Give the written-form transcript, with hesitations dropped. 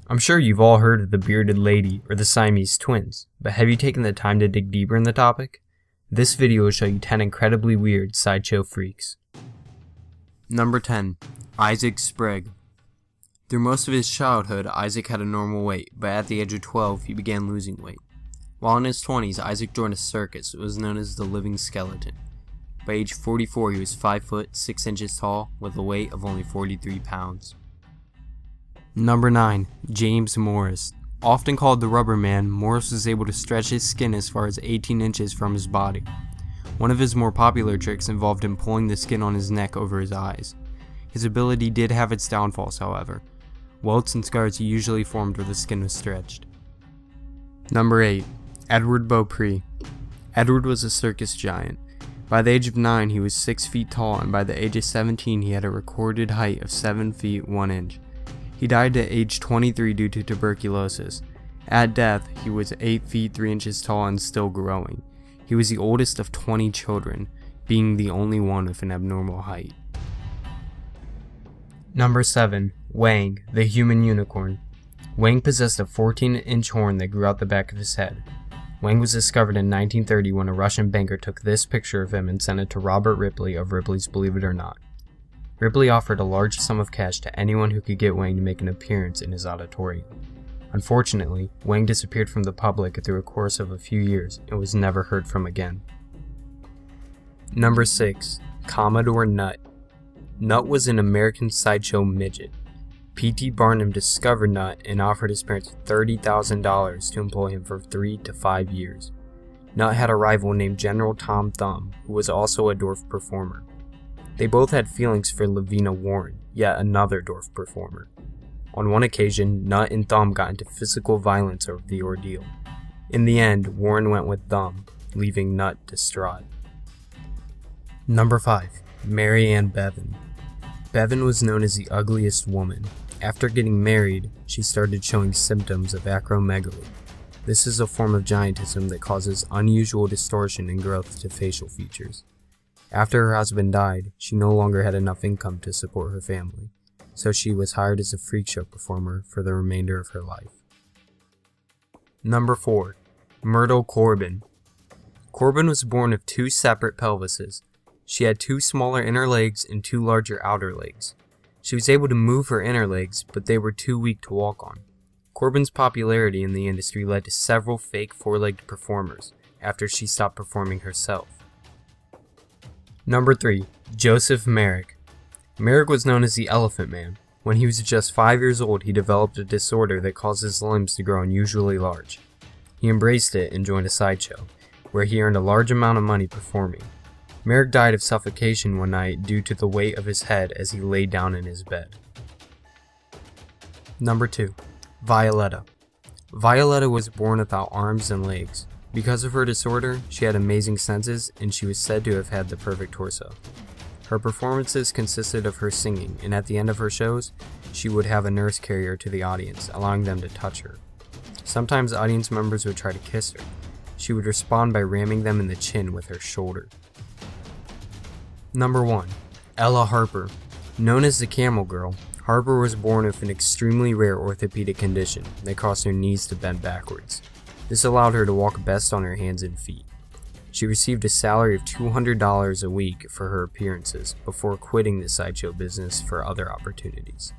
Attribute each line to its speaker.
Speaker 1: I'm sure you've all heard of the bearded lady or the Siamese twins, but have you taken the time to dig deeper in the topic? This video will show you 10 incredibly weird sideshow freaks. Number 10. Isaac Sprague. Through most of his childhood, Isaac had a normal weight, but at the age of 12, he began losing weight. While in his 20s, Isaac joined a circus that was known as the Living Skeleton. By age 44, he was 5 foot 6 inches tall, with a weight of only 43 pounds. Number 9. James Morris. Often called the Rubber Man, Morris was able to stretch his skin as far as 18 inches from his body. One of his more popular tricks involved him pulling the skin on his neck over his eyes. His ability did have its downfalls, however. Welts and scars usually formed where the skin was stretched. Number 8. Edward Beaupre. Edward was a circus giant. By the age of 9, he was 6 feet tall, and by the age of 17, he had a recorded height of 7 feet 1 inch. He died at age 23 due to tuberculosis. At death, he was 8 feet 3 inches tall and still growing. He was the oldest of 20 children, being the only one with an abnormal height. Number 7. Wang, the human unicorn. Wang possessed a 14-inch horn that grew out the back of his head. Wang was discovered in 1930 when a Russian banker took this picture of him and sent it to Robert Ripley of Ripley's Believe It or Not. Ripley offered a large sum of cash to anyone who could get Wang to make an appearance in his auditorium. Unfortunately, Wang disappeared from the public through a course of a few years and was never heard from again. Number 6. Commodore Nutt. Nutt was an American sideshow midget. P.T. Barnum discovered Nutt and offered his parents $30,000 to employ him for 3 to 5 years. Nutt had a rival named General Tom Thumb, who was also a dwarf performer. They both had feelings for Lavina Warren, yet another dwarf performer. On one occasion, Nutt and Thumb got into physical violence over the ordeal. In the end, Warren went with Thumb, leaving Nutt distraught. Number 5. Mary Ann Bevan. Bevan was known as the ugliest woman. After getting married, she started showing symptoms of acromegaly. This is a form of giantism that causes unusual distortion and growth to facial features. After her husband died, she no longer had enough income to support her family, so she was hired as a freak show performer for the remainder of her life. Number 4. Myrtle Corbin. Corbin was born with 2 separate pelvises. She had 2 smaller inner legs and 2 larger outer legs. She was able to move her inner legs, but they were too weak to walk on. Corbin's popularity in the industry led to several fake 4-legged performers after she stopped performing herself. Number 3. Joseph Merrick. Merrick was known as the Elephant Man. When he was just 5 years old, he developed a disorder that caused his limbs to grow unusually large. He embraced it and joined a sideshow, where he earned a large amount of money performing. Merrick died of suffocation one night due to the weight of his head as he lay down in his bed. Number 2. Violetta. Violetta was born without arms and legs. Because of her disorder, she had amazing senses and she was said to have had the perfect torso. Her performances consisted of her singing, and at the end of her shows, she would have a nurse carry her to the audience, allowing them to touch her. Sometimes audience members would try to kiss her. She would respond by ramming them in the chin with her shoulder. Number 1. Ella Harper. Known as the Camel Girl, Harper was born with an extremely rare orthopedic condition that caused her knees to bend backwards. This allowed her to walk best on her hands and feet. She received a salary of $200 a week for her appearances before quitting the sideshow business for other opportunities.